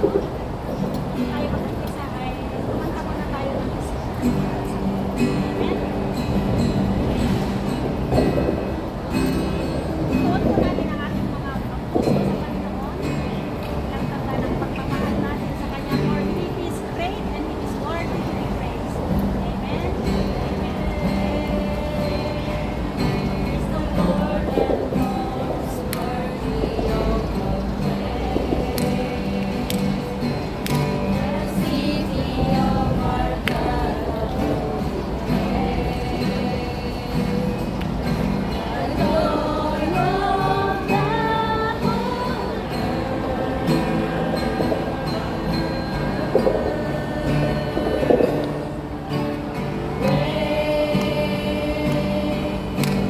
Tayo mag-umpisa ay kumanta muna tayo ng isa. Amen? Tuon po natin ang ating mga puso sa Panginoon. Ilang tanda ng pagmamahal natin sa Kanya. For He is great and He is worthy to be praised. Amen? Amen. Praise the Lord and most worthy of all praise. The city of our God above praise. The Lord of the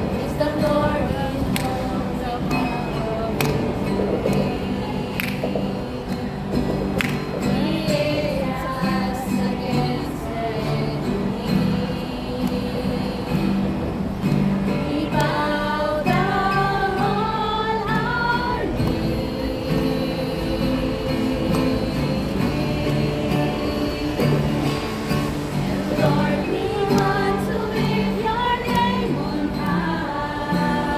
Praise the Lord in homes above. He is us against enemy. We bow down on our knees. Lord, we want to lift your name on high.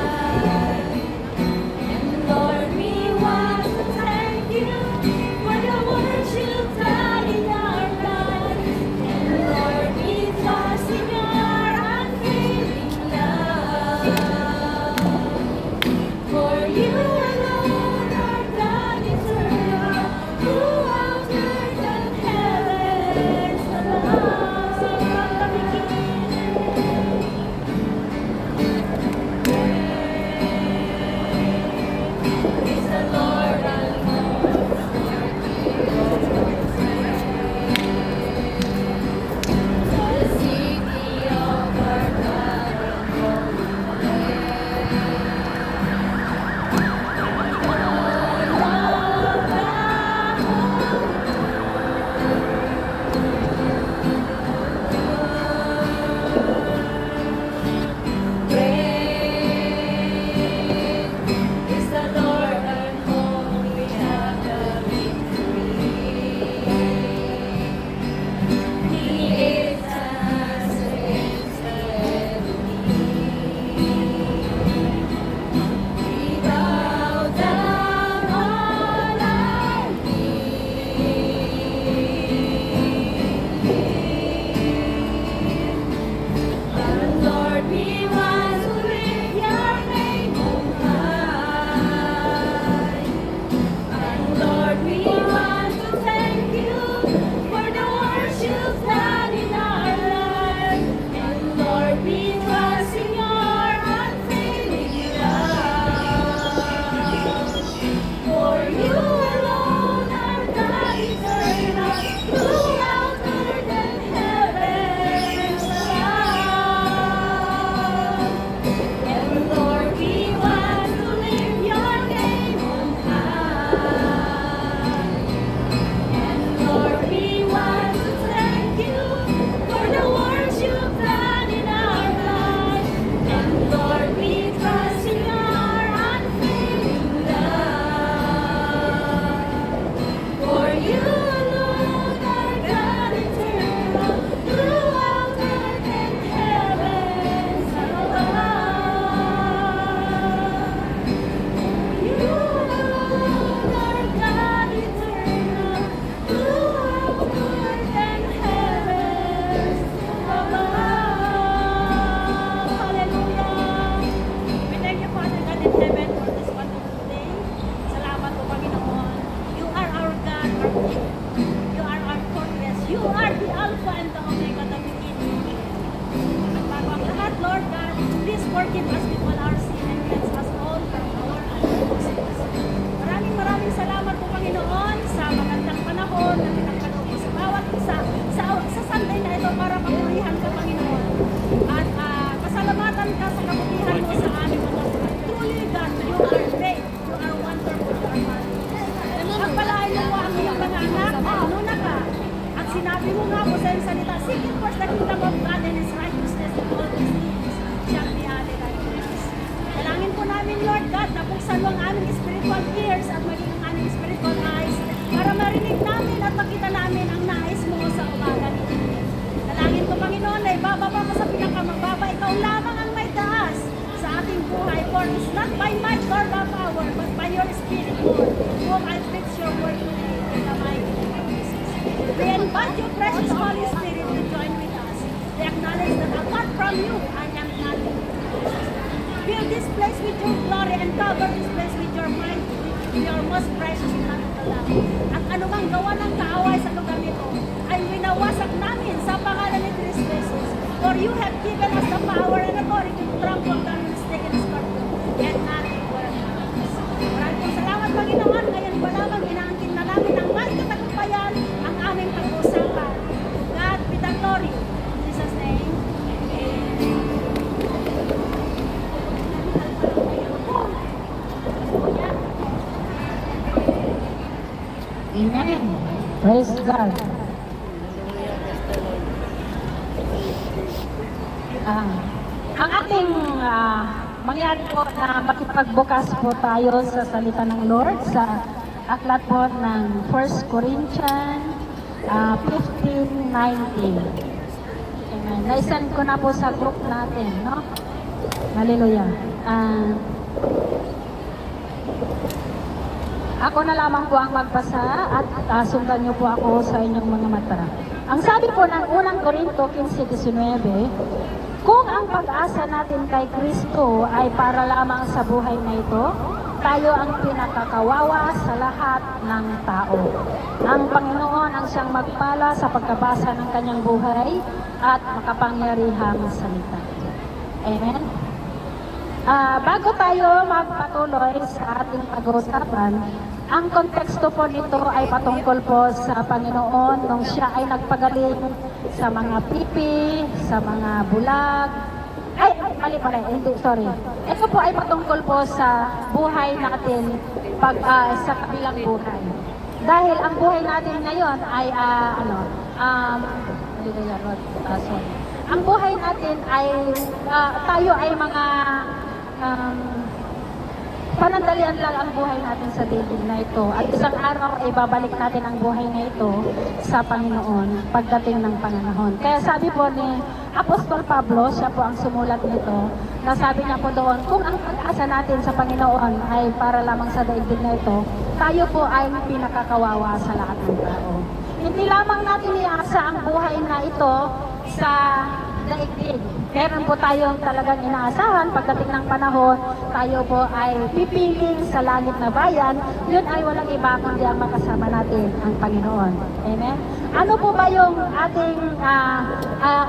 And Lord, we want to thank you for the work you've done in our lives. And Lord, we trust in your unfailing love. For you alone are God eternal, throughout earth and heavens above. Sing from the beginning. Praise the Lord and most worthy of praise. The city of our God above Praise the Lord and home we have the victory. He is us against the enemy. We bow down on our knees. And Lord, we want to lift your name on high. And Lord, we want to thank you for the work you've done in our lives. And Lord, we trust in your unfailing love. For you alone are God eternal, throughout earth and heavens above. And Lord, we want to lift your name on high. And Lord, we want to thank you for the works you've done in our lives. And Lord, we trust in your unfailing love. For you alone are God eternal, throughout earth and heavens above. You alone are God eternal, throughout earth and heavens above. Hallelujah. We thank you, Father God in heaven, for this wonderful day. Salamat po, Panginoon. You are our God, our King. You are our fortress. You are the Alpha and the Omega, the beginning. At bago ang lahat, Lord God, please forgive us with all our sin and cleanse us all from our unrighteousness. Maraming salamat po, Panginoon, sa magandang panahon na pinagkaloob mo sa bawat isa sa Sunday na ito para papurihan ka, Panginoon. At pasalamatan ka sa kabutihan mo sa aming mga buhay. Truly, God, you are great. You are wonderful. You are marvelous. Pagpalain mo po ang iyong mga anak na inuna ka. At sinabi mo nga po sa iyong salita, seek ye first the kingdom of God and His righteousness, and all these things shall be added unto us. Dalangin po namin, Lord God, na buksan mo ang aming spiritual ears at maging ang aming spiritual eyes para marinig na precious Holy Spirit will join with us. We acknowledge that apart from you, I am nothing. Fill this place with your glory and cover this place with your mind, with your most precious blood of the Lamb. At anumang gawa ng kaaway sa lugar nito ay winawasak namin sa pangalan ni Cristo Jesus. For you have given us the power and authority to trample down the snake and scorpion, and nothing will harm us. Maraming salamat, Panginoon. Ngayon pa lamang inaangkin na namin ang may katagumpayan ang aming pag-uusapan. God be the glory. In Jesus' name, Amen. Amen. Praise God. Ang ating mangyari po na makipagbukas po tayo sa salita ng Lord sa aklat po ng 1 Corinthians 15:19. Amen. Naisend ko na po sa group natin, no? Hallelujah. Ako na lamang po ang magbasa at sundan niyo po ako sa inyong mga mata. Ang sabi po ng unang Korinto 15:19, kung ang pag-asa natin kay Kristo ay para lamang sa buhay na ito, tayo ang pinakakawawa sa lahat ng tao. Ang Panginoon ang siyang magpala sa pagkabasa ng kanyang buhay at makapangyarihang salita. Amen. Bago tayo magpatuloy sa ating pag-uusapan, ang konteksto po nito ay patungkol po sa Panginoon nung siya ay nagpagaling sa mga pipi, sa mga bulag. Mali, sorry. Ito po ay patungkol po sa buhay natin sa kabilang buhay. Dahil ang buhay natin ngayon ay ang buhay natin ay tayo ay mga panandalian lang ang buhay natin sa daigdig na ito. At isang araw ay babalik natin ang buhay na ito sa Panginoon pagdating ng panahon. Kaya sabi po ni Apostol Pablo, siya po ang sumulat nito, na sabi niya po doon, kung ang pag-asa natin sa Panginoon ay para lamang sa daigdig na ito, tayo po ay pinakakawawa sa lahat ng tao. Hindi lamang natin iasa ang buhay na ito sa daigdig. Meron po tayong talagang inaasahan pagdating ng panahon, tayo po ay pipiling sa langit na bayan, yun ay walang iba kundi ang makasama natin, ang Panginoon. Amen? Ano po ba yung ating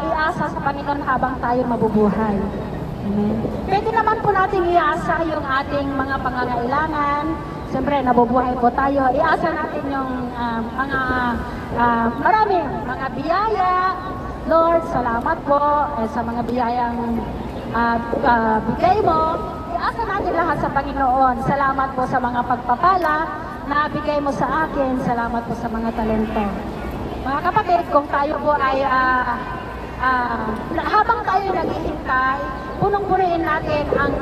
iasa sa Panginoon habang tayo mabubuhay? Amen? Pwede naman po natin iasa yung ating mga pangangailangan. Siyempre, nabubuhay po tayo. Iasa natin yung maraming mga biyaya. Lord, salamat po sa mga biyayang bigay mo. Iasa natin lahat sa Panginoon. Salamat po sa mga pagpapala na bigay mo sa akin. Salamat po sa mga talento. Mga kapatid, kung tayo po ay habang tayo naghihintay, punong-puriin natin ang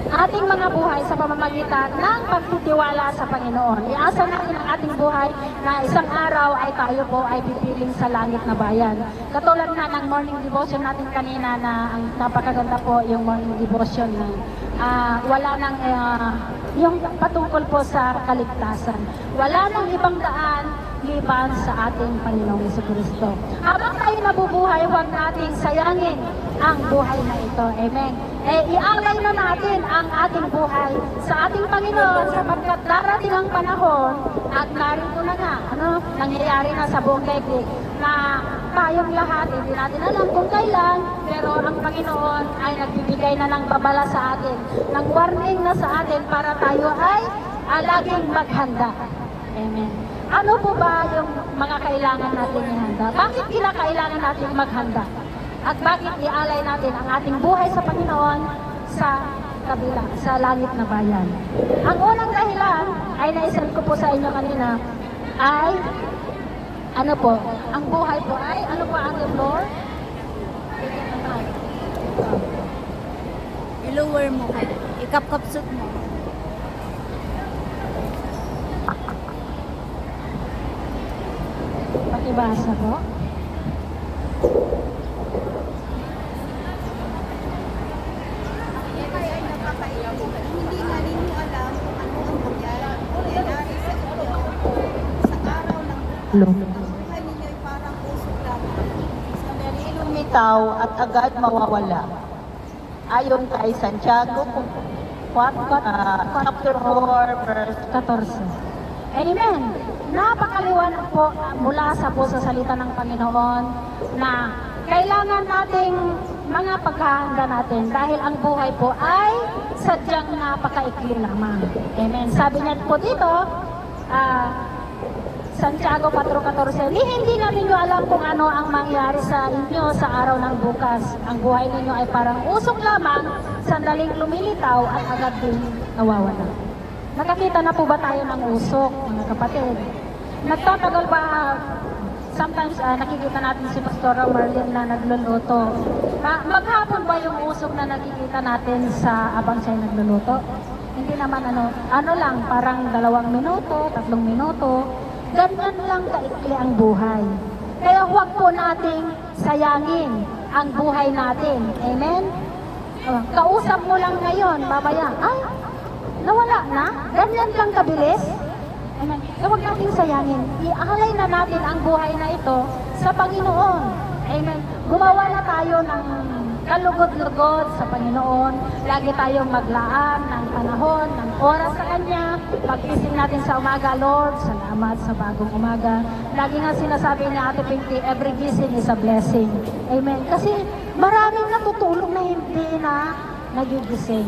ating mga buhay sa pamamagitan ng pagtitiwala sa Panginoon. Iasa natin ang ating buhay na isang araw ay tayo po ay pipiling sa langit na bayan. Katulad na ng morning devotion natin kanina na ang napakaganda po yung morning devotion na wala nang yung patungkol po sa kaligtasan. Wala nang ibang daan liban sa ating Panginoong Jesucristo. Habang tayo nabubuhay, huwag nating sayangin ang buhay na ito. Amen. Ialay na natin ang ating buhay sa ating Panginoon sapagkat darating ang panahon at narito na nga, nangyayari na sa buong daigdig na tayong lahat, hindi natin alam kung kailan, pero ang Panginoon ay nagbibigay na ng babala sa atin, ng warning na sa atin para tayo ay laging maghanda. Amen. Ano po ba yung mga kailangan natin ihanda? Bakit kailangan natin maghanda? At bakit ialay natin ang ating buhay sa Panginoon sa kabila, sa langit na bayan? Ang unang dahilan ay naisend ko po sa inyo kanina ay ano po, ang buhay po ay ano po ang Lord? I-lower mo. Ikap-kapsot mo. Pakibasa po. Hindi nga ninyo alam kung ano ang mangyari sa inyo sa araw ng Pablo. buhay ninyo ay parang usok lamang. Sandali lumitaw at agad mawawala. Ayon kay Santiago, chapter 4, verse 14. Amen. Napakaliwanag po mula sa puso salita ng Panginoon na kailangan nating mga paghahanda natin dahil ang buhay po ay sadyang napakaikli lamang. Amen. Sabi niya po dito, Santiago 4:14, hindi na ninyo alam kung ano ang mangyari sa inyo sa araw ng bukas. Ang buhay ninyo ay parang usok lamang, sandaling lumilitaw at agad din nawawala. Nakakita na po ba tayo ng usok, mga kapatid? Nagtatagal ba, sometimes nakikita natin si Pastora Marlene na nagluluto. Maghapon ba yung usok na nakikita natin sa abang siya'y nagluluto? Hindi naman ano lang, parang 2 minuto, 3 minuto. Ganyan lang kaikli ang buhay. Kaya huwag po nating sayangin ang buhay natin. Amen? Kausap mo lang ngayon, babaya, ay, nawala na? Ganyan lang kabilis? Amen. Kaya huwag nating sayangin. Ialay na natin ang buhay na ito sa Panginoon. Amen. Gumawa na tayo ng kalugod-lugod sa Panginoon. Lagi tayong maglaan ng panahon, ng oras sa Kanya. Pagkising natin sa umaga, Lord, salamat sa bagong umaga. Lagi nga sinasabi ni Ate Pinky, every gising is a blessing. Amen. Kasi maraming natutulog na hindi na nagigising.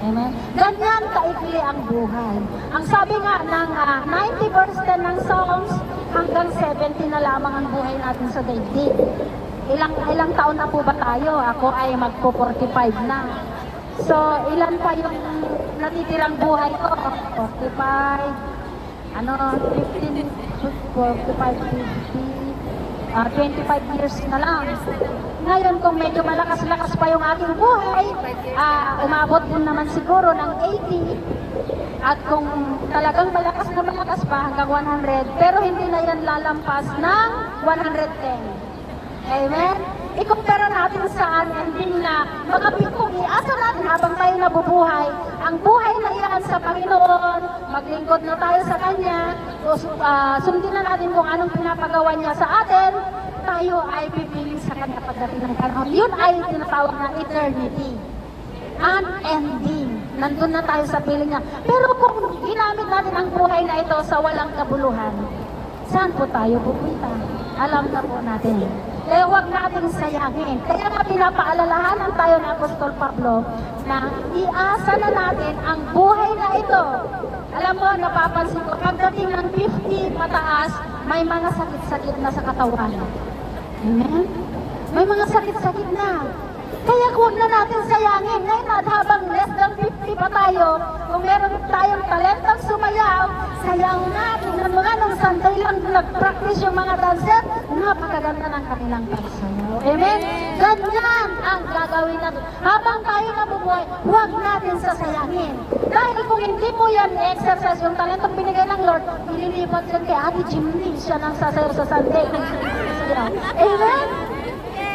Amen. Ganyan kaikli ang buhay. Ang sabi nga ng 90 verse 10 ng Psalms, hanggang 70 na lamang ang buhay natin sa daigdig. Ilang taon na po ba tayo? Ako ay magpo-45 na. So, ilan pa yung natitirang buhay ko? 45, 15, 45, 50, 25 years na lang. Ngayon, kung medyo malakas-lakas pa yung aking buhay, umabot din naman siguro ng 80. At kung talagang malakas na malakas pa hanggang 100, pero hindi na yan lalampas ng 110. Amen? Ikumpara natin saan ending na kung iasa natin habang tayo nabubuhay, ang buhay na iyan sa Panginoon, maglingkod na tayo sa Kanya, sundin na natin kung anong pinapagawa niya sa atin, tayo ay pipiling sa Kanya pagdating ng panahon. Yun ay tinatawag na eternity. Unending. Nandun na tayo sa piling niya. Pero kung ginamit natin ang buhay na ito sa walang kabuluhan, saan po tayo pupunta? Alam na po natin. Kaya huwag nating sayangin. Kaya nga pinapaalalahanan tayo ng Apostol Pablo na iasa na natin ang buhay na ito. Alam mo, napapansin ko, pagdating ng 50 pataas, may mga sakit-sakit na sa katawan. Amen? May mga sakit-sakit na. Kaya huwag na natin sayangin. Ngayon at habang less than 50 pa tayo, kung meron tayong talentang sumayaw, sayang natin ng mga nung Sunday lang nag-practice yung mga dancer, napakaganda ng kanilang pagsayaw. Amen? Ganyan ang gagawin natin. Habang tayo nabubuhay, huwag natin sasayangin. Dahil kung hindi mo yan exercise yung talentang binigay ng Lord, ililipat yan kay Ate Jimmy, siya nang sasayaw sa Sunday. Amen?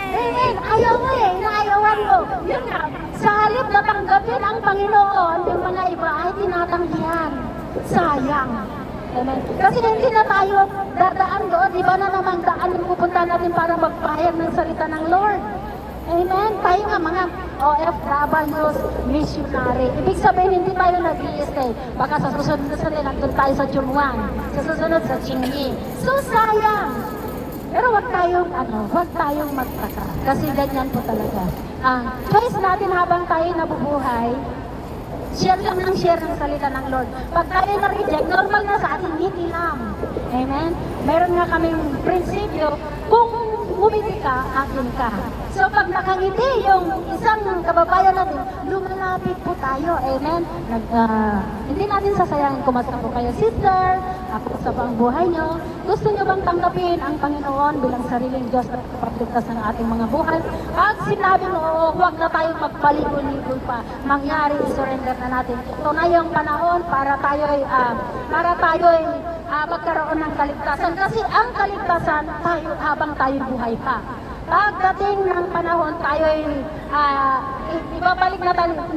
Amen. Ayaw mo naayawan mo. Yun nga, sa halip na tanggapin ang Panginoon, yung mga iba ay tinatanggihan. Sayang. Amen. Kasi hindi na tayo dadaan doon. Iba na namang daan yung pupunta natin para magpahayag ng salita ng Lord. Amen. Tayo nga mga OFWs, missionary. Ibig sabihin, hindi tayo nag-i-stay. Baka sa susunod na sali, nandun tayo sa Chungwan. Sa susunod sa Chingi. So, sayang. Pero huwag tayong magtaka. Kasi ganyan po talaga. Ang choice natin habang tayo nabubuhay, share lang ng share ng salita ng Lord. Pag tayo na-reject, normal na sa ating ngiti lang. Amen? Meron nga kaming prinsipyo, kung umiti ka, akin ka. So pag nakangiti yung isang kababayan natin, lumalapit po tayo. Amen? Hindi natin sasayangin kumusta po kayo, sister. Ako sa pang buhay nyo. Gusto nyo bang tanggapin ang Panginoon bilang sariling Diyos at kapagligtas ng ating mga buhay? Pag sinabi mo, huwag na tayong magpaligoy-ligoy pa. Mangyari, surrender na natin. Ito na yung panahon para tayo'y magkaroon ng kaligtasan. Kasi ang kaligtasan, tayo habang tayo buhay pa. Pagdating ng panahon, tayo'y ibabalik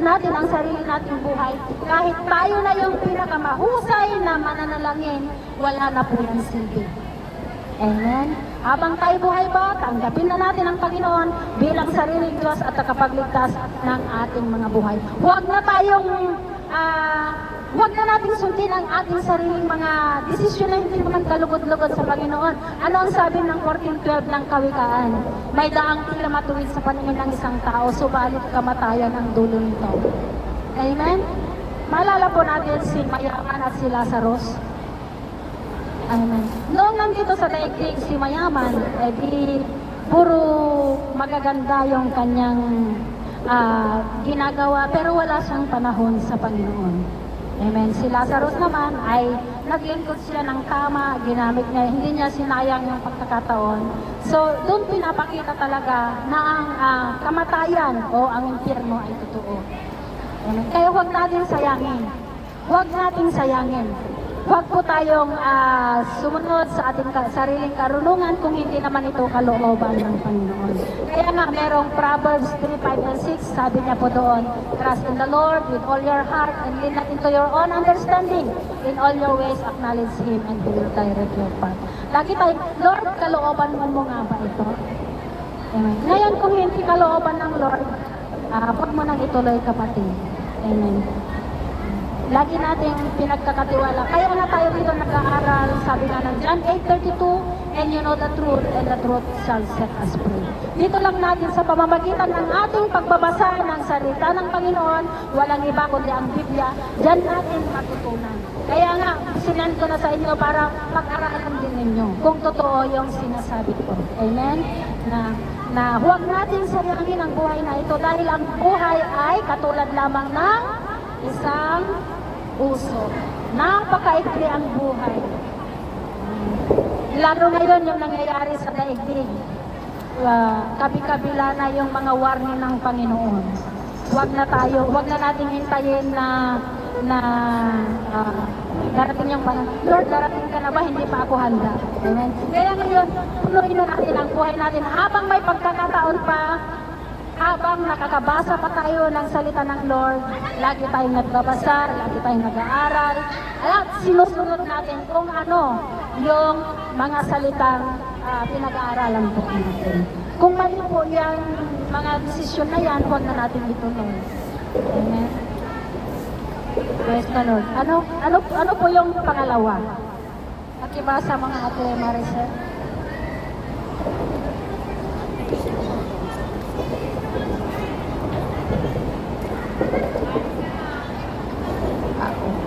natin ang sarili nating buhay. Kahit tayo na yung pinakamahusay na mananalangin, wala na po yung silbi. Amen. Habang tayo buhay pa, tanggapin na natin ang Panginoon bilang sariling Diyos at nakapagligtas ng ating mga buhay. Huwag na nating sundin ang ating sariling mga desisyon na hindi naman kalugod-lugod sa Panginoon. Ano ang sabi ng 14:12 ng Kawikaan? May daang tila matuwid sa paningin ng isang tao, subalit kamatayan ang dulo nito. Amen? Maalala po natin si Mayaman at si Lazarus. Amen. Noong nandito sa daigdig si Mayaman, di puro magaganda yung kanyang ginagawa, pero wala siyang panahon sa Panginoon. Amen. Si Lazarus naman ay naglingkod siya ng tama, ginamit niya, hindi niya sinayang yung pagkakataon. So, doon pinapakita talaga na ang kamatayan o ang impyerno ay totoo. Amen. Kaya huwag natin sayangin. Huwag nating sayangin. Huwag po tayong sumunod sa ating sariling karunungan kung hindi naman ito kalooban ng Panginoon. Kaya nga, merong Proverbs 3:5 and 6, sabi niya po doon, trust in the Lord with all your heart and lean not into your own understanding. In all your ways, acknowledge Him and He will direct your path. Lagi tayo, Lord, kalooban mo nga ba ito? Amen. Ngayon, kung hindi kalooban ng Lord, huwag mo nang ituloy, kapatid. Amen. Lagi nating pinagkakatiwala. Kaya nga tayo dito nag-aaral, sabi nga ng John 8:32, and you know the truth, and the truth shall set us free. Dito lang natin sa pamamagitan ng ating pagbabasa ng salita ng Panginoon, walang iba kundi ang Biblia, diyan natin matutunan. Kaya nga, sinend ko na sa inyo para pag-aralan din ninyo kung totoo yung sinasabi ko. Amen? Na huwag natin sayangin ang buhay na ito dahil ang buhay ay katulad lamang ng isang uso. Napakaikli ang buhay. Lalo ngayon yung nangyayari sa daigdig. Kabi-kabila na yung mga warning ng Panginoon. Huwag na nating hintayin na darating yung panahon. Lord, darating ka na ba? Hindi pa ako handa. Amen. Kaya ngayon, punuin na natin ang buhay natin habang may pagkakataon pa. Habang nakakabasa pa tayo ng salita ng Lord, lagi tayong nagbabasa, lagi tayong nag-aaral, at sinusunod natin kung ano yung mga salitang pinag-aaralan po natin. Kung mali po yan, mga desisyon na yan, huwag na natin ituloy. Amen. Praise the Lord. Ano po yung pangalawa? Pakibasa mga ate Maricel.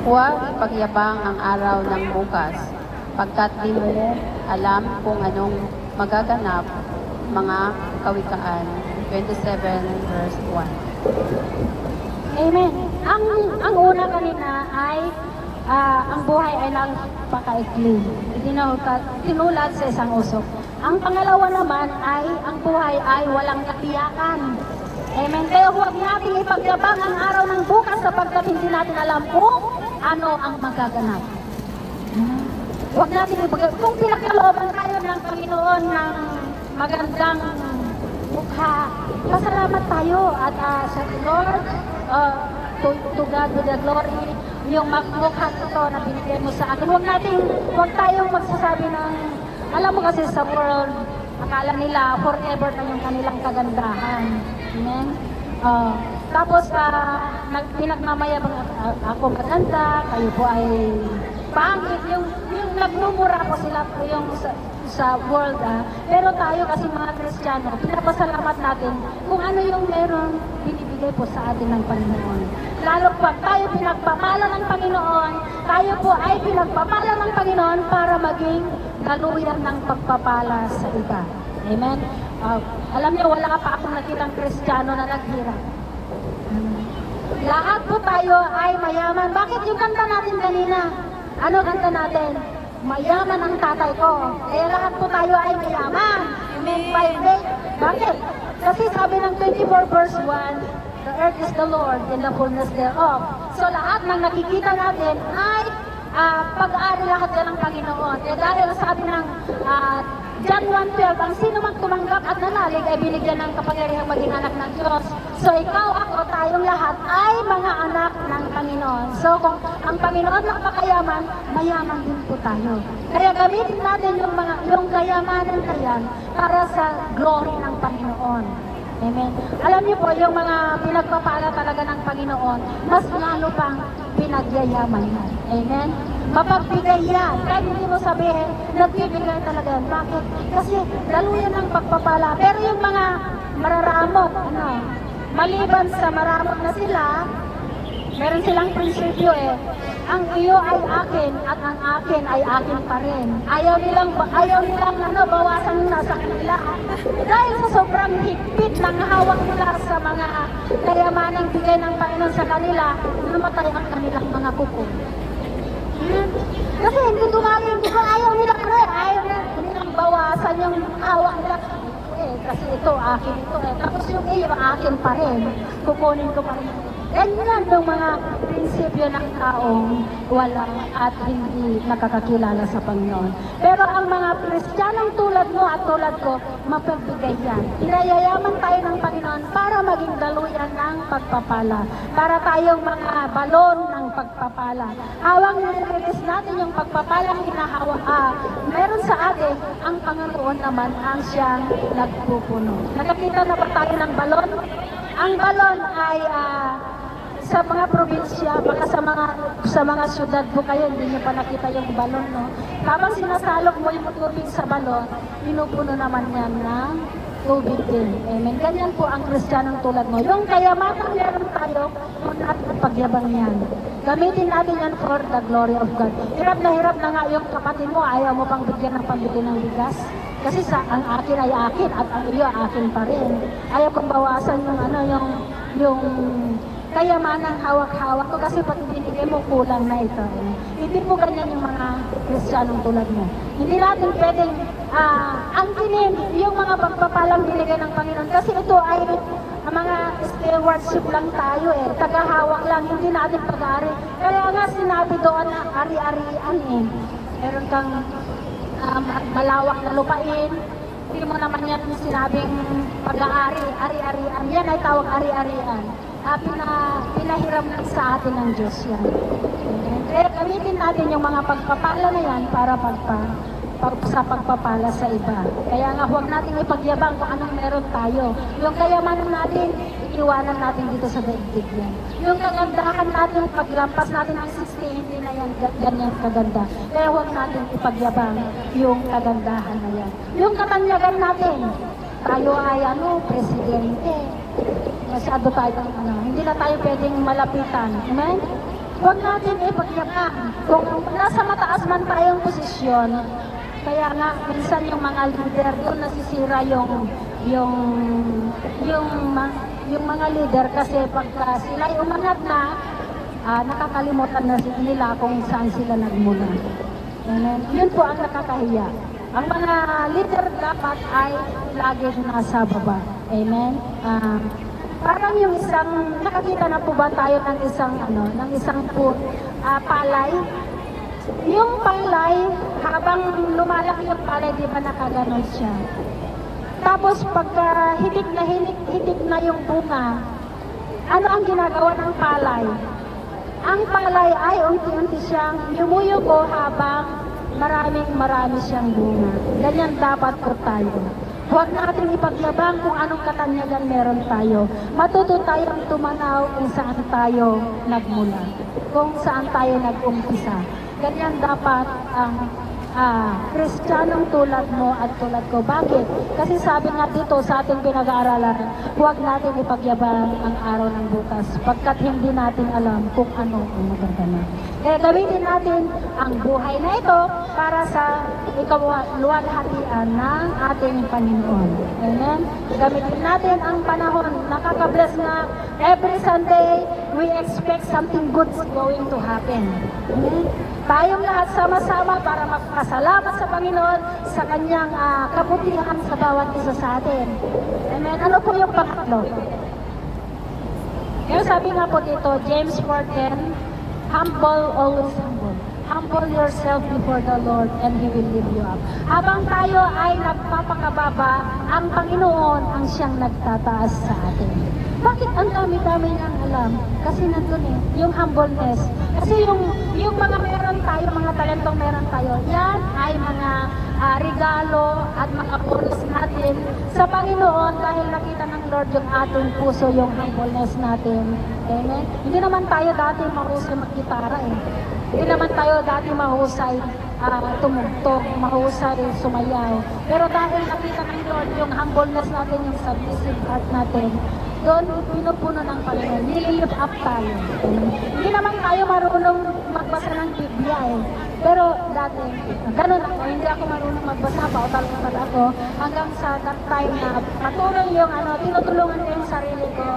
Huwag ipagyabang ang araw ng bukas, pagkat di mo alam kung anong magaganap. Mga Kawikaan 27 verse 1. Amen. Ang una kanina ay ang buhay ay napakaikli. Tinulat sa isang usok. Ang pangalawa naman ay ang buhay ay walang katiyakan. Amen. Kaya huwag natin ipagyabang ang araw ng bukas sapagkat hindi natin alam kung ano ang magaganap. Huwag natin ipagyabang. Kung pinagkalooban tayo ng Panginoon ng magandang mukha, pasalamat tayo at sa Lord, to God be the glory, yung mukha ito na binigyan mo sa akin. Huwag tayong magsasabi ng, alam mo kasi sa world, akala nila forever na yung kanilang kagandahan. Amen? Tapos, pinagmamayabang ako maganda, kayo po ay pangit. Yung nagmumura po sila yung sa world. Pero tayo kasi mga Kristiyano, pinapasalamat natin kung ano yung meron binibigay po sa atin ng Panginoon. Lalo pag tayo pinagpapala ng Panginoon, tayo po ay pinagpapala ng Panginoon para maging daluyan ng pagpapala sa iba. Amen? Alam niyo, wala pa akong nakitang Kristiyano na naghirap. Lahat po tayo ay mayaman. Bakit yung kanta natin kanina? Ano kanta natin? Mayaman ang tatay ko. Kaya lahat po tayo ay mayaman. Amen. By faith. Bakit? Kasi sabi ng 24 verse 1, the earth is the Lord and the fullness thereof. So lahat ng nakikita natin ay pag-aari lahat yan ng Panginoon. Kaya dahil sabi ng John 1:12, ang sino mang tumanggap at nanalig ay binigyan ng kapangyarihang maging anak ng Diyos. So ikaw, ako, tayong lahat ay mga anak ng Panginoon. So kung ang Panginoon napakayaman, mayaman din po tayo. Kaya gamitin natin yung kayamanan na yan para sa glory ng Panginoon. Amen. Alam niyo po, yung mga pinagpapala talaga ng Panginoon, mas lalo pang pinagyayaman yan. Amen. Mapagbigay yan. Kahit hindi mo sabihin, nagbibigay talaga yan. Bakit? Kasi daluyan ng pagpapala. Pero yung mga mararamot, maliban sa maramot na sila, meron silang prinsipyo ang iyo ay akin at ang akin ay akin pa rin. Ayaw nilang bawasan yung nasa kanila. Dahil sa sobrang higpit ng hawak nila sa mga kayamanang bigay ng Panginoon sa kanila, namatay ang kanilang mga kuko. Kasi hindi dumami yung kuko, ayaw nilang bawasan yung hawak nila. Kasi ito, akin ito Tapos yung iyo, akin pa rin. Kukunin ko pa rin. Ganyan yung mga prinsipyo ng taong wala at hindi nakakakilala sa Panginoon. Pero ang mga Kristiyanong tulad mo at tulad ko, mapagbigay yan. Pinayayaman tayo ng Panginoon para maging daluyan ng pagpapala. Para tayong mga balon ng pagpapala. Hawang nire-release natin yung pagpapalang hinahawa. Meron sa atin, ang Panginoon naman ang siyang nagpupuno. Nakakita na ba tayo ng balon? Ang balon ay sa mga probinsya, baka sa mga syudad po kayo, hindi nyo pa nakita yung balon, no? Habang sinasalok mo yung tubig sa balon, pinupuno naman yan ng tubig din. Amen. Ganyan po ang Kristiyanong tulad mo. Yung kayamanan meron tayo, huwag natin pagyabang yan. Gamitin natin yan for the glory of God. Hirap na nga yung kapatid mo, ayaw mo pang bigyan ng pambili ng bigas. Kasi ang akin ay akin at ang iyo akin pa rin. Ayaw kong bawasan yung kayamanang hawak-hawak ko kasi pati binigay mo kulang na ito. Hindi po ganyan yung mga Kristiyanong tulad mo. Hindi natin pwedeng angkinin yung mga pagpapalang binigay ng Panginoon kasi ito ay mga stewardship lang tayo tagahawak lang, hindi natin pag-aari. Kaya nga sinabi doon na ari-arian meron kang malawak na lupain, hindi mo naman yan sinabing pag-aari, ari-arian, yan ay tawag ari-arian. Pinahiram lang sa atin ng Diyos yan. Kaya gamitin natin yung mga pagpapala na yan para sa pagpapala sa iba. Kaya nga huwag natin ipagyabang kung anong meron tayo. Yung kayamanan natin, iiwanan natin dito sa daigdig yan. Yung kagandahan natin, paglampas natin ng 60, hindi na yan ganyan kaganda. Kaya huwag natin ipagyabang yung kagandahan na yan. Yung katanyagan natin, tayo ay presidente. Masyado tayo hindi na tayo pwedeng malapitan. Amen? Huwag natin ipagyabang. Kung nasa mataas man tayong posisyon, kaya nga minsan yung mga leader doon nasisira yung mga leader kasi pagka sila umangat na, nakakalimutan na nila kung saan sila nagmula. Amen? Yun po ang nakakahiya. Ang mga leader dapat ay lagi nasa baba. Amen? Parang yung nakakita na po ba tayo ng isang palay? Yung palay, habang lumalaki yung palay, di ba nakaganon siya? Tapos pagka hitik na yung bunga, ano ang ginagawa ng palay? Ang palay ay unti-unti siyang yumuyuko habang marami siyang bunga. Ganyan dapat po tayo. Huwag natin ipaglabang kung anong katanyagan meron tayo. Matuto tayong tumanaw kung saan tayo nagmula, kung saan tayo nag-umpisa. Ganyan dapat ang Kristiyanong tulad mo at tulad ko. Bakit? Kasi sabi nga dito sa ating pinag-aaralan, huwag natin ipagyabang ang araw ng bukas pagkat hindi natin alam kung ano ang magaganap. Kaya gamitin natin ang buhay na ito para sa luwalhatian ng ating Panginoon. Amen? Gamitin natin ang panahon. Nakaka-bless na every Sunday, we expect something good going to happen. Amen? Tayong lahat sama-sama para magpasalamat sa Panginoon sa kanyang kabutihan sa bawat isa sa atin. Amen? Ano po yung pangatlo? Kaya sabi nga po dito, James 4:10, humble, always humble. Humble yourself before the Lord and He will lift you up. Habang tayo ay nagpapakababa, ang Panginoon ang siyang nagtataas sa atin. Bakit ang dami-dami niyang alam? Kasi nandun eh, yung humbleness. Kasi yung mga meron tayo, mga talentong meron tayo, yan ay mga regalo at mga bonus natin sa Panginoon dahil nakita ng Lord yung ating puso, yung humbleness natin. Amen? Hindi naman tayo dati mahusay mag-gitara eh. Hindi naman tayo dati mahusay tumugtog, mahusay sumayaw. Pero dahil nakita ng Lord yung humbleness natin, yung submissive heart natin, doon pinupuno ng Panginoon. Nililift up tayo. Hindi naman tayo marunong magbasa ng Biblia eh. Pero dati, ganun ako, hindi ako marunong magbasa, pautal-utal ako, hanggang sa that time na patuloy yung tinutulungan ko yung sarili ko,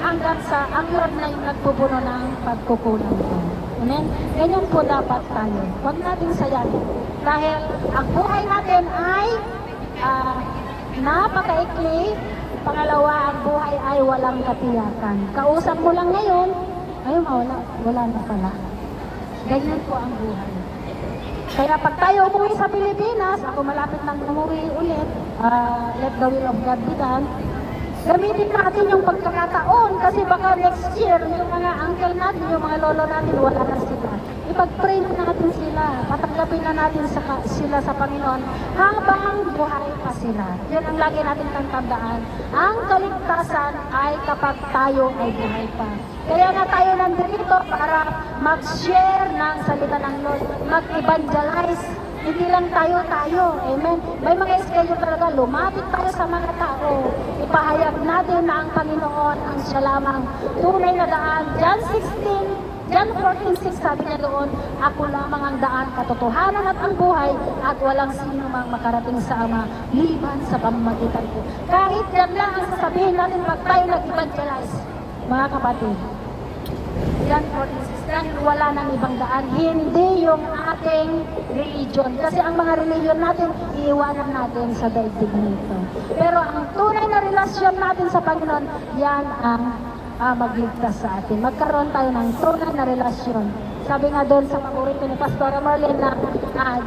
hanggang sa ang Lord na yung nagpupuno ng pagkukulang ko. Amen? Ganyan po dapat tayo. Huwag natin sayangin. Dahil ang buhay natin ay napakaikli. Pangalawa, ang buhay ay walang katiyakan. Kausap mo lang ngayon, ayun, wala na pala. Ganyan po ang buhay. Kaya pag tayo umuwi sa Pilipinas, ako malapit nang umuwi ulit, let the will of God be done, gamitin natin yung pagkakataon kasi baka next year, yung mga uncle natin, yung mga lolo natin, wala na sila. Ipag-pray na natin sila, patanggapin na natin sila sa Panginoon habang buhay pa sila. Yan ang lagi natin tandaan. Ang kaligtasan ay kapag tayo ay buhay pa. Kaya nga tayo nandito para mag-share ng salita ng Lord, mag-evangelize. Hindi lang tayo. Amen. May mga schedule talaga. Lumapit tayo sa mga tao. Ipahayag natin na ang Panginoon ang siya lamang tunay na daan. John 14:6 sabi niya doon, ako lamang ang daan, katotohanan at ang buhay at walang sino mang makarating sa Ama liban sa pamamagitan ko. Kahit yan lang ang sasabihin natin pag tayo nag-evangelize, mga kapatid. John 14:6, dahil wala nang ibang daan, hindi yung ating religion. Kasi ang mga religion natin, iiwanan natin sa daigdig nito. Pero ang tunay na relasyon natin sa Panginoon, yan ang magligtas sa atin. Magkaroon tayo ng tunay na relasyon. Sabi nga doon sa paborito ni Pastor Marlene na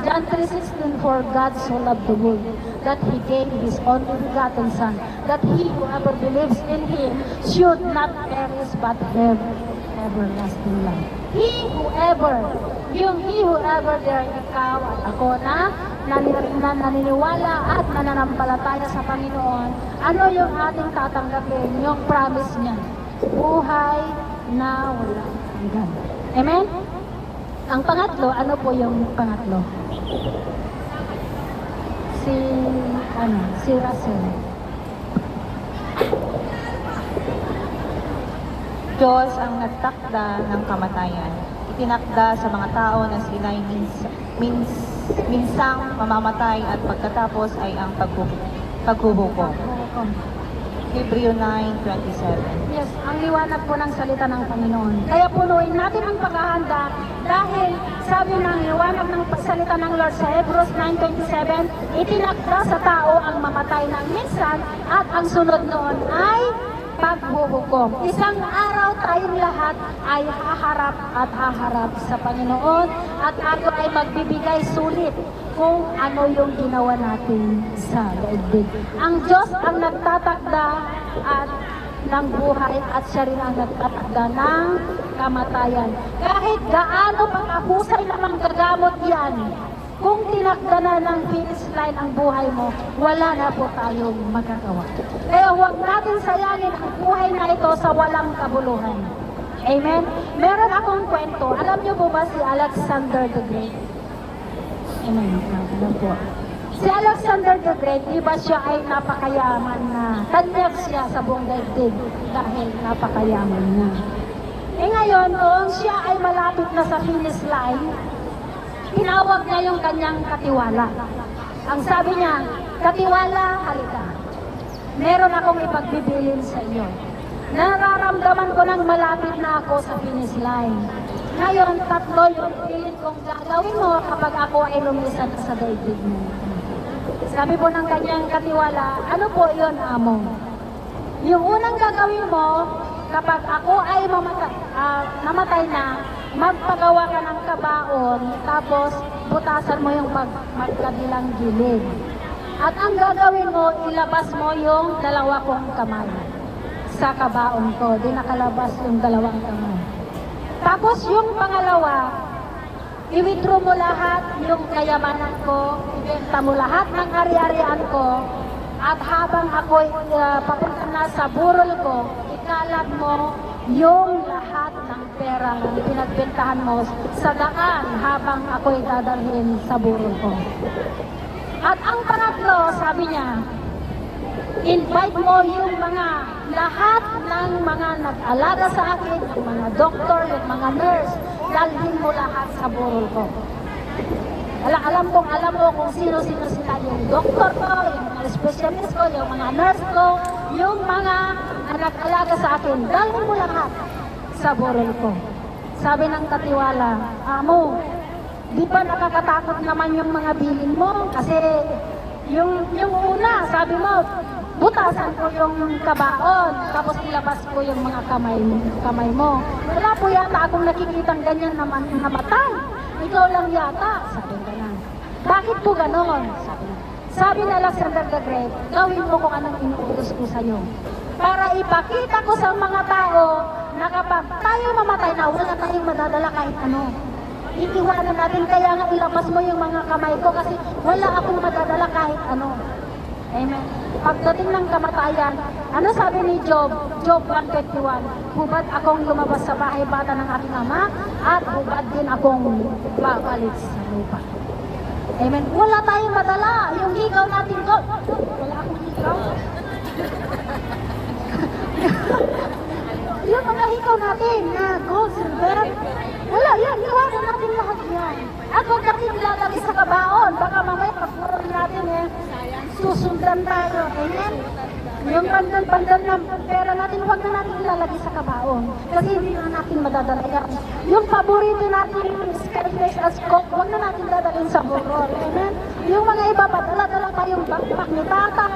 John 3:16, for God so loved the world that He gave His only begotten Son, that he whoever believes in Him should not perish but have everlasting life. He whoever there, ikaw at ako na naniniwala at nananampalataya sa Panginoon, ano yung ating tatanggapin? Yung promise niya. Buhay na walang hanggan. Amen? Ang pangatlo, ano po yung pangatlo? Si Russell. Diyos ang nagtakda ng kamatayan. Itinakda sa mga tao na sila'y minsang mamamatay at pagkatapos ay ang paghuhukom. Hebreo 9:27. Yes, ang liwanag po ng salita ng Panginoon. Kaya punuin natin ang paghahanda dahil sabi ng liwanag ng salita ng Lord sa Hebrews 9:27, itinakda sa tao ang mamatay ng minsan at ang sunod noon ay paghuhukom. Isang araw tayong lahat ay haharap sa Panginoon at ako ay magbibigay sulit kung ano yung ginawa natin sa daigdig. Ang Diyos ang nagtatakda at ng buhay at siya rin ang nagtatakda ng kamatayan. Kahit gaano pang kahusay namang gagamot yan, kung tinakda na ng finish line ang buhay mo, wala na po tayong magagawa. Kaya huwag natin sayangin ang buhay na ito sa walang kabuluhan. Amen? Meron akong kwento. Alam niyo po ba si Alexander the Great? Amen. Alam po. Si Alexander the Great, di ba siya ay napakayaman na? Tanyag siya sa buong daigdig dahil napakayaman niya. Ngayon, noong siya ay malapit na sa finish line, tinawag niya yung kanyang katiwala. Ang sabi niya, katiwala, halika. Meron akong ipagbibilin sa iyo. Nararamdaman ko nang malapit na ako sa finish line. Ngayon, tatlo yung pilit kong gagawin mo kapag ako ay lumisan sa daigdig mo. Sabi po ng kanyang katiwala, ano po yun, amo? Yung unang gagawin mo, kapag ako ay namatay na, magpagawa ka ng kabaon, tapos butasan mo yung magkabilang gilid. At ang gagawin mo, ilabas mo yung dalawa kong kamay. sa kabaon ko. Di nakalabas yung dalawang kamay. Tapos yung pangalawa, i-withdraw mo lahat yung kayamanan ko, ibenta mo lahat ng ari-arian ko, at habang ako'y papunta na sa burol ko, ikalat mo yung lahat ng pera na pinagbentahan mo sa daan habang ako'y dadalhin sa burol ko. At ang pangatlo, sabi niya, invite mo yung mga lahat ng mga nag-alaga sa akin, yung mga doktor, yung mga nurse, dalhin mo lahat sa burol ko. Alam mo kung sino-sino sila, yung doktor ko, yung mga specialist ko, yung mga nurse ko, yung mga nag-alaga sa akin, dalhin mo lahat sa burol ko. Sabi ng katiwala, amo, di ba nakakatakot naman yung mga bilin mo? Kasi yung una, sabi mo, butasan ko yung kabaon, tapos ilabas ko yung mga kamay mo. Wala po yata akong nakikitang ganyan naman na mata. Ikaw lang yata, sabi ko lang. Bakit po ganon? Sabi na Alexander the Great, gawin mo kung anong inuutos ko sa'yo. Para ipakita ko sa mga tao na kapag tayo mamatay na, wala tayong madadala kahit ano. Iiwanan natin, kaya nga ilabas mo yung mga kamay ko kasi wala akong madadala kahit ano. Amen. Pagdating ng kamatayan, ano sabi ni Job? Job 1:51, hubad akong lumabas sa bahay bata ng aking ama at hubad din akong babalik sa lupa. Amen. Wala tayong madala. Yung higaw natin ko. Wala akong higaw. Yung mga higaw natin na gold, silver, wala yan. Iwanan natin lahat yan. At huwag natin ilalagay sa kabaon. Baka mamaya pagpuro natin susundan tayo. Amen? Yung pandan ng pera natin, huwag na natin ilalagay sa kabaon. Kasi hindi na natin madadala yan. Yung paborito natin, skyfish as coke, huwag na natin dadalhin sa burol. Amen? Yung mga iba pa, dala-dala tayong backpack ni tatang,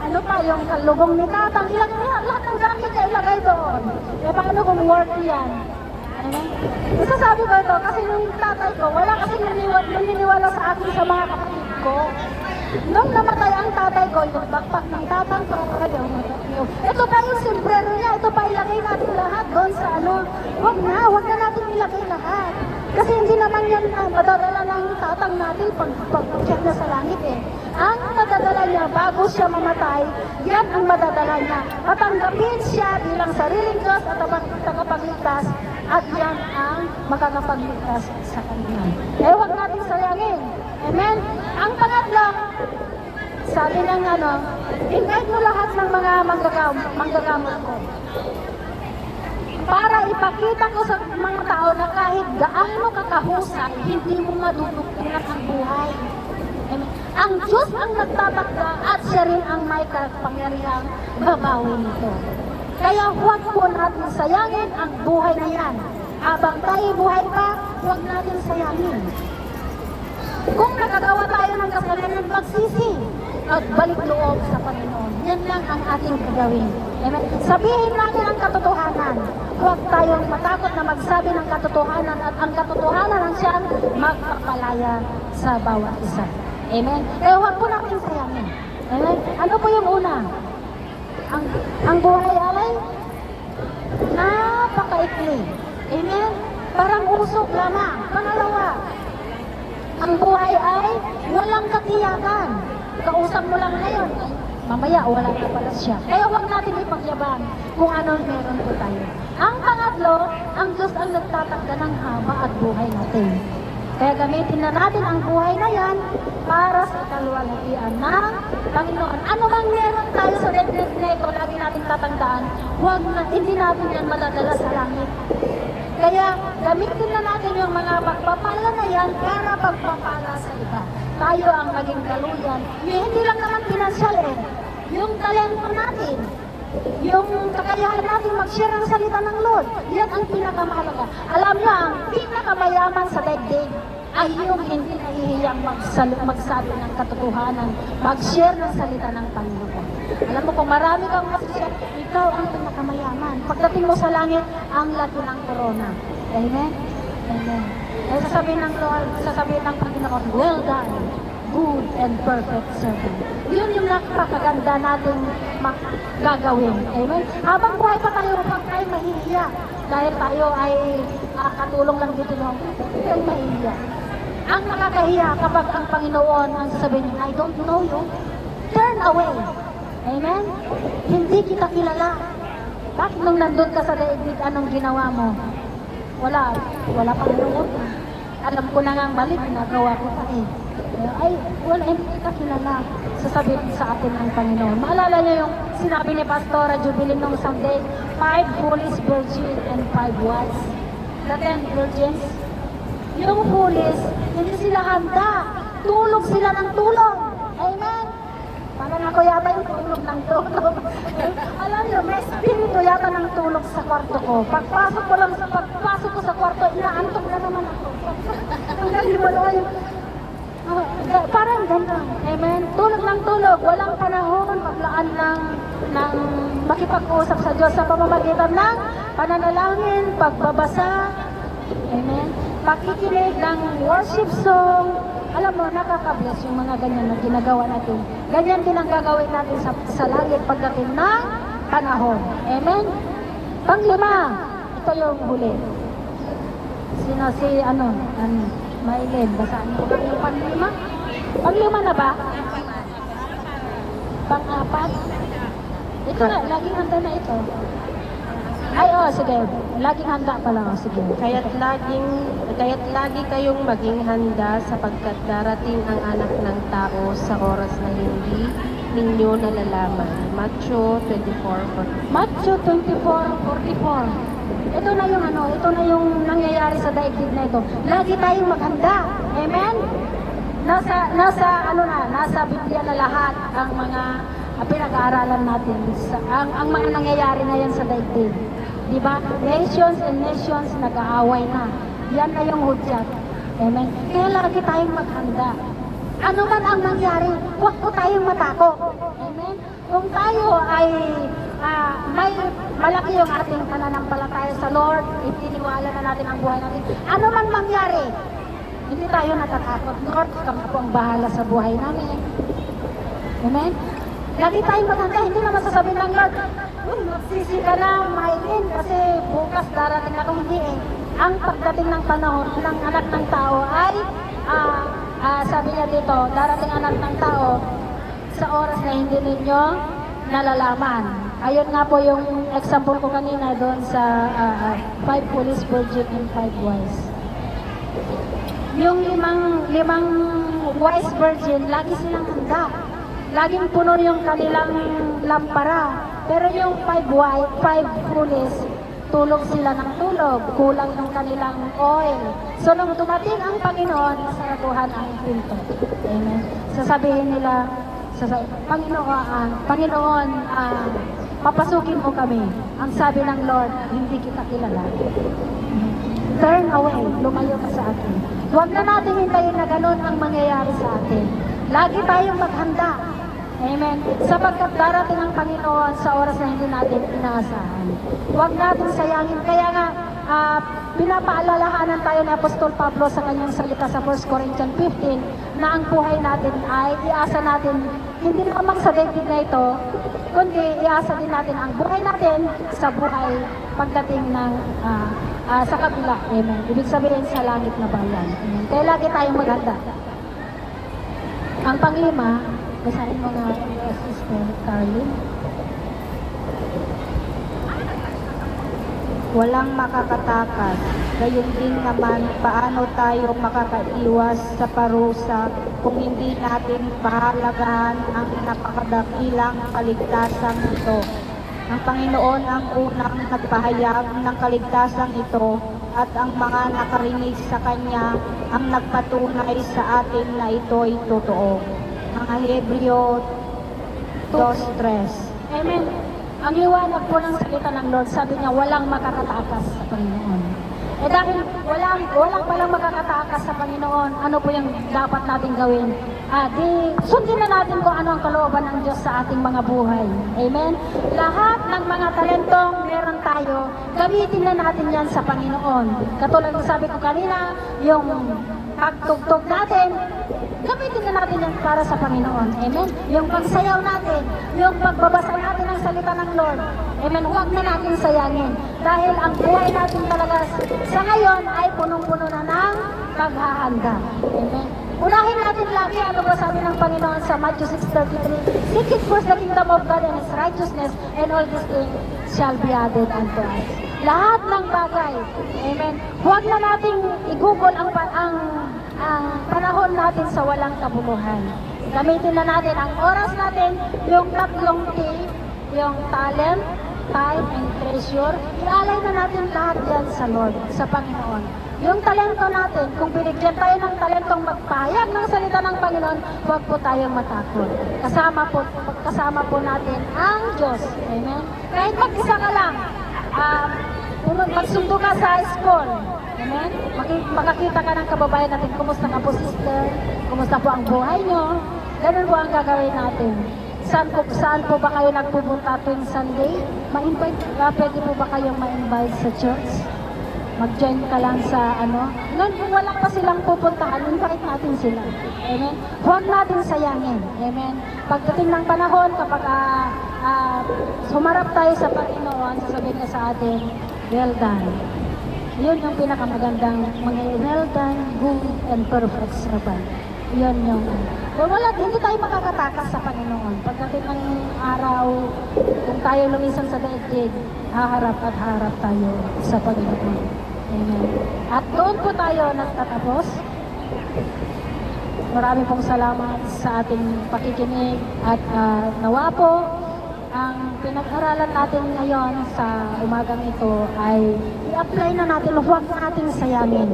ano pa, yung kalugong ni tatang, ilagay na, lahat ng gamit niya ilagay doon. E paano kung worth yan? Amen? Isasabi ko ito, kasi yung tatay ko, wala kasi naniniwala sa akin sa mga kapatid ko. Nung namatay ang tatay ko, yung backpack ng tatang ko, ito pa yung sombrero niya, ito pa ilagay natin lahat doon sa ano. Huwag na natin ilagay lahat. Kasi hindi naman yan madadala ng tatang natin pag-check na sa langit eh. Ang madadala niya bago siya mamatay, yan ang madadala niya. Matanggapin siya bilang sariling Diyos at tagapagligtas, at yan ang makakapagligtas sa kanya. Eh, huwag natin sayangin. Amen? Ang pangatlo, sabi ng invite mo lahat ng mga manggagamot ko. Para ipakita ko sa mga tao na kahit gaano kakahusay, hindi mo madudugtungan ang buhay. Amen? Ang Diyos ang nagtatakda at siya rin ang may kapangyarihang babawi nito. Kaya huwag po natin sayangin ang buhay na yan. Habang tayo buhay pa, huwag natin sayangin. Kung nakagawa tayo ng kasalanan, magsisi at balik loob sa Panginoon. Yan lang ang ating gagawin. Amen. Sabihin natin ang katotohanan. Huwag tayong matakot na magsabi ng katotohanan, at ang katotohanan ang siyang magpapalaya sa bawat isa. Amen. Eh, huwag po natin sayangin. Amen. Ano po yung una? Ang buhay ay napakaikli. Amen. Parang usok lamang. Pangalawa, ang buhay ay walang katiyakan. Kausap mo lang ngayon, mamaya wala na pala siya. Kaya huwag natin ipagyabang kung ano meron po tayo. Ang pangatlo, ang Diyos ang nagtatakda ng haba at buhay natin. Kaya gamitin na natin ang buhay na yan para sa kaluwalhatian ng Panginoon. Ano bang meron tayo sa debdib na ito, lagi natin tatandaan, hindi natin yan madadala sa langit. Kaya gamitin na natin yung mga pagpapala na yan para pagpapala sa iba. Tayo ang maging kaluyan. Hindi lang naman pinansyal yung talento natin, yung kakayahan natin mag-share ang salita ng Lord, yan ang pinakamahalaga. Alam niyo, ang pinakamayaman sa daigdig ay yung hindi nahihiyang magsabi ng katotohanan, mag-share ng salita ng Panginoon. Alam mo, kung marami kang mag-share, ikaw ang pinakamayaman. Pagdating mo sa langit, ang laki ng korona. Amen? Amen. Kaya sasabihin ng Lord, sasabihin ng Panginoon, well done, good and perfect servant. Yun yung napakaganda nating gagawin. Amen? Habang buhay pa tayo, huwag tayo mahihiya. Dahil tayo ay katulong lang dito no, huwag tayo mahihiya. Ang nakakahiya kapag ang Panginoon ang sasabihin niya, I don't know you, turn away. Amen? Hindi kita kilala. Bakit nung nandun ka sa daigdig, anong ginawa mo? Wala pang loob. Alam ko na nga ang balik, nagawa ko pa eh. Ay, wala, hindi kita kilala. Sasabihin sa atin ng Panginoon. Maalala niyo yung sinabi ni Pastora Jubilin nung Sunday, 5 foolish virgins and 5 wise. The 10 virgins. Yung foolish, hindi sila handa. Tulog sila ng tulog. Amen? Parang ako yata yung tulog ng tulog. Alam niyo, may spirito yata ng tulog sa kwarto ko. Pagpasok ko sa kwarto, inaantok na naman ako. Hanggang limalawa yung... parang ganun. Amen? Tulog ng tulog. Walang panahon maglaan ng makipag-usap sa Diyos sa pamamagitan ng pananalangin, pagbabasa. Amen? Pakikinig ng worship song. Alam mo, nakaka-bless yung mga ganyan na ginagawa natin. Ganyan din ang gagawin natin sa langit pagdating ng panahon. Amen? Panglima, ito yung huli. Maylin, basaan ko lang yung panglima. Panglima na ba? Pang-apat? Ito na, laging handa na ito. Ay, sige. Laging handa pala. Sige. Kaya't lagi kayong maging handa sapagkat darating ang anak ng tao sa oras na hindi ninyo nalalaman. Matthew 24:44. Matthew 24:44. Ito na yung nangyayari sa daigdig na ito. Lagi tayong maghanda. Amen? Nasa Biblia na lahat ang mga pinag-aaralan natin. Ang mga nangyayari na yan sa daigdig. Diba? Nations and nations nag-aaway na. Yan na yung hudyat. Amen? Kaya lagi tayong maghanda. Ano man ang mangyari, huwag po tayong matakot. Amen? Kung tayo ay may malaki yung ating pananampalataya sa Lord, itiniwala na natin ang buhay natin. Ano man mangyari, hindi tayo natatakot. Lord, kami po ang bahala sa buhay namin. Amen? Lagi tayong maghanda, hindi na masasabihin ng Lord, magsisi ka na, Maylin, kasi bukas darating ako. Hindi eh. Ang pagdating ng panahon ng anak ng tao ay, sabi niya dito, darating anak ng tao sa oras na hindi ninyo nalalaman. Ayun nga po yung example ko kanina doon sa 5 foolish virgin and 5 wise. Yung limang wise virgin, lagi silang handa. Laging puno yung kanilang lampara. Pero yung 5 foolish, tulog sila ng tulog. Kulang yung kanilang oil. So nung dumating ang Panginoon, nasaraduhan ang pinto. Amen. Sasabihin nila, Panginoon, papasukin mo kami. Ang sabi ng Lord, hindi kita kilala. Turn away, lumayo ka sa akin. Huwag na natin hintayin na ganun ang mangyayari sa atin. Lagi tayong maghanda. Amen. Sapagkat darating ang Panginoon sa oras na hindi natin inaasahan. Huwag natin sayangin. Kaya nga, pinapaalalahanan tayo ni Apostol Pablo sa kanyang salita sa 1 Corinthians 15 na ang buhay natin ay iasa natin hindi lamang sa daigdig na ito, kundi iasa din natin ang buhay natin sa buhay pagdating ng sa kabila. Amen. Ibig sabihin sa langit na bayan. Amen. Kaya lagi tayong maganda. Ang panglima, basahin mo na Sister Carlin. Walang makakatakas. Gayon din naman, paano tayo makakaiwas sa parusa kung hindi natin pahalagahan ang napakadakilang kaligtasan ito. Ang Panginoon ang unang nagpahayag ng kaligtasan ito at ang mga nakarinig sa Kanya ang nagpatunay sa atin na ito'y totoo. Mga Hebreo 2:3. Amen. Ang liwanag po ng salita ng Lord, sabi niya, walang makakatakas sa Panginoon. Eh dahil walang palang makakatakas sa Panginoon, ano po yung dapat natin gawin? Sundin na natin kung ano ang kalooban ng Diyos sa ating mga buhay. Amen? Lahat ng mga talentong meron tayo, gamitin na natin yan sa Panginoon. Katulad ng sabi ko kanina, yung pagtugtog natin, gamitin na natin yan para sa Panginoon. Amen? Yung pagsayaw natin, yung pagbabasa natin ng salita ng Lord. Amen? Huwag na natin sayangin. Dahil ang buhay natin talaga sa ngayon ay punong-puno na ng paghahanda. Amen? Unahin natin lagi ano ba sabi ng Panginoon sa Matthew 6:33, seek ye first the kingdom of God and His righteousness, and all these things shall be added unto us. Lahat ng bagay, amen, huwag na nating igugol ang panahon natin sa walang kabuluhan. Gamitin na natin ang oras natin, yung tatlong T, yung talent, time, and treasure. Ialay na natin lahat yan sa Lord, sa Panginoon. Yung talento natin, kung binigyan tayo ng talentong magpahayag ng salita ng Panginoon, huwag po tayong matakot. Kasama po natin ang Diyos. Amen? Kahit mag-isa ka lang, magsundo ka sa school. Amen? Makakita ka ng kababayan natin, kumusta ka po sister, kumusta po ang buhay nyo. Ganun po ang gagawin natin. Saan po ba kayo nagpupunta tuwing Sunday? Pwede po ba kayong ma-invite sa church? Mag-join ka lang sa Noon kung wala pa silang pupuntahan, invite natin sila. Amen? Huwag natin sayangin. Amen? Pagdating ng panahon, kapag sumarap tayo sa Panginoon, sasabihin niya sa atin, well done. Yun yung pinakamagandang mga well done, good and perfect servant. Yun yung kung wala, hindi tayo makakatakas sa Panginoon. Pagdating ng araw, kung tayo lumisan sa daigdig, haharap at haharap tayo sa Panginoon. Amen. At doon po tayo nagtatapos. Marami pong salamat sa ating pakikinig at nawa po ang pinag-aralan natin ngayon sa umagang ito ay i-apply na natin, huwag natin sayangin.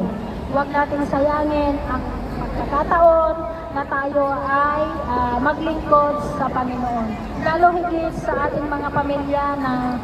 Huwag natin sayangin ang pagkakataon na tayo ay maglingkod sa Panginoon. Lalo higit sa ating mga pamilya na